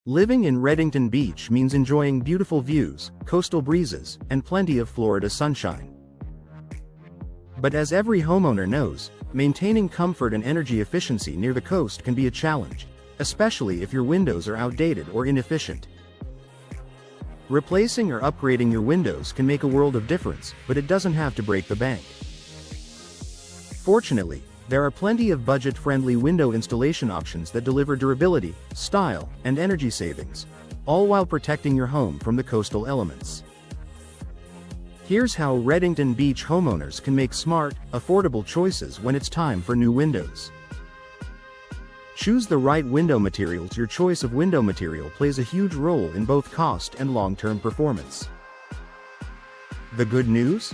Living in Redington Beach means enjoying beautiful views, coastal breezes, and plenty of Florida sunshine. But as every homeowner knows, maintaining comfort and energy efficiency near the coast can be a challenge, especially if your windows are outdated or inefficient. Replacing or upgrading your windows can make a world of difference, but it doesn't have to break the bank. Fortunately, there are plenty of budget-friendly window installation options that deliver durability, style, and energy savings, all while protecting your home from the coastal elements. Here's how Redington Beach homeowners can make smart, affordable choices when it's time for new windows. Choose the right window materials. Your choice of window material plays a huge role in both cost and long-term performance. The good news?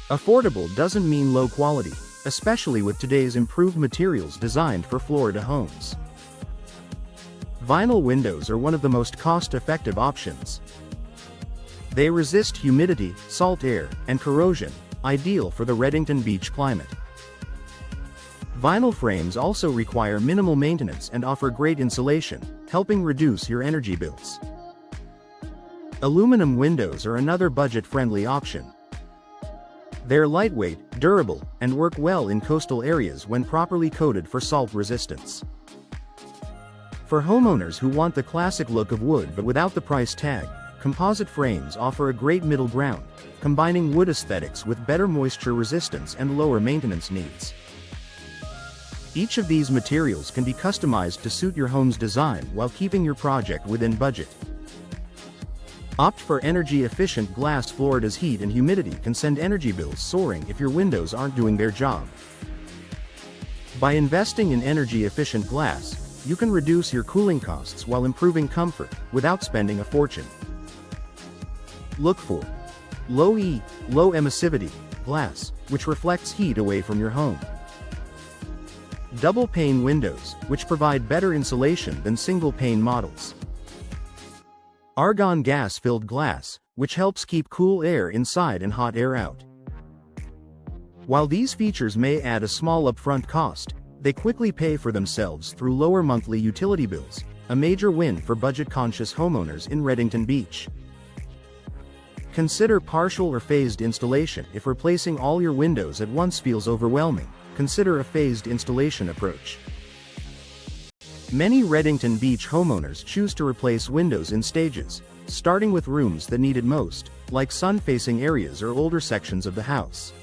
Affordable doesn't mean low quality, especially with today's improved materials designed for Florida homes. Vinyl windows are one of the most cost-effective options. They resist humidity, salt air, and corrosion, ideal for the Redington Beach climate. Vinyl frames also require minimal maintenance and offer great insulation, helping reduce your energy bills. Aluminum windows are another budget-friendly option. They're lightweight, durable, and work well in coastal areas when properly coated for salt resistance. For homeowners who want the classic look of wood but without the price tag, composite frames offer a great middle ground, combining wood aesthetics with better moisture resistance and lower maintenance needs. Each of these materials can be customized to suit your home's design while keeping your project within budget. Opt for energy-efficient glass. Florida's heat and humidity can send energy bills soaring if your windows aren't doing their job. By investing in energy-efficient glass, you can reduce your cooling costs while improving comfort without spending a fortune. Look for low emissivity glass, which reflects heat away from your home. Double-pane windows, which provide better insulation than single-pane models. Argon gas-filled glass, which helps keep cool air inside and hot air out. While these features may add a small upfront cost, they quickly pay for themselves through lower monthly utility bills, a major win for budget-conscious homeowners in Redington Beach. Consider partial or phased installation. If replacing all your windows at once feels overwhelming, consider a phased installation approach. Many Redington Beach homeowners choose to replace windows in stages, starting with rooms that need it most, like sun-facing areas or older sections of the house.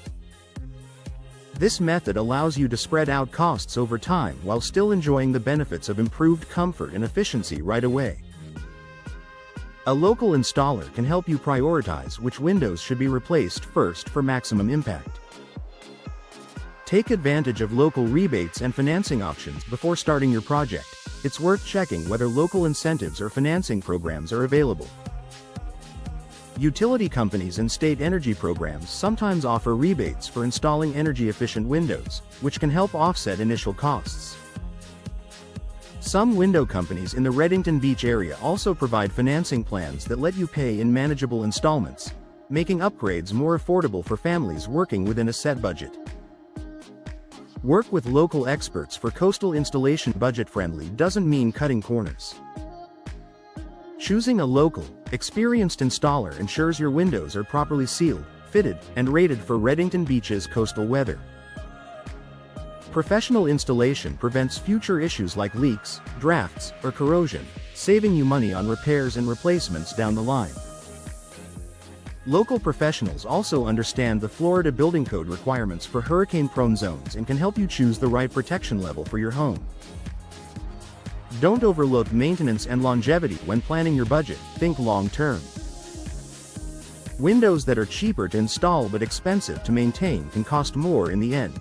This method allows you to spread out costs over time while still enjoying the benefits of improved comfort and efficiency right away. A local installer can help you prioritize which windows should be replaced first for maximum impact. Take advantage of local rebates and financing options before starting your project. It's worth checking whether local incentives or financing programs are available. Utility companies and state energy programs sometimes offer rebates for installing energy-efficient windows, which can help offset initial costs. Some window companies in the Redington Beach area also provide financing plans that let you pay in manageable installments, making upgrades more affordable for families working within a set budget. Work with local experts for coastal installation. Budget-friendly doesn't mean cutting corners. Choosing a local, experienced installer ensures your windows are properly sealed, fitted, and rated for Redington Beach's coastal weather. Professional installation prevents future issues like leaks, drafts, or corrosion, saving you money on repairs and replacements down the line. Local professionals also understand the Florida Building Code requirements for hurricane-prone zones and can help you choose the right protection level for your home. Don't overlook maintenance and longevity when planning your budget. Think long-term. Windows that are cheaper to install but expensive to maintain can cost more in the end.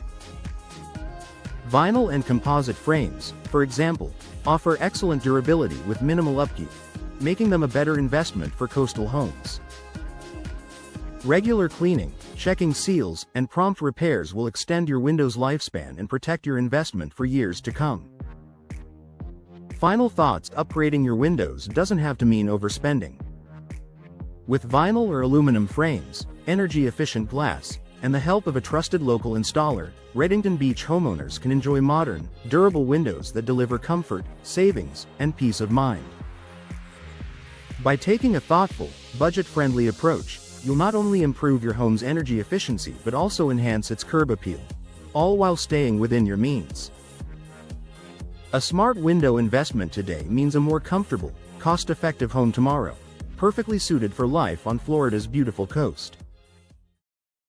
Vinyl and composite frames, for example, offer excellent durability with minimal upkeep, making them a better investment for coastal homes. Regular cleaning, checking seals, and prompt repairs will extend your window's lifespan and protect your investment for years to come. Final thoughts: upgrading your windows doesn't have to mean overspending. With vinyl or aluminum frames, energy-efficient glass, and the help of a trusted local installer, Redington Beach homeowners can enjoy modern, durable windows that deliver comfort, savings, and peace of mind. By taking a thoughtful, budget-friendly approach, you'll not only improve your home's energy efficiency but also enhance its curb appeal, all while staying within your means. A smart window investment today means a more comfortable, cost-effective home tomorrow, perfectly suited for life on Florida's beautiful coast.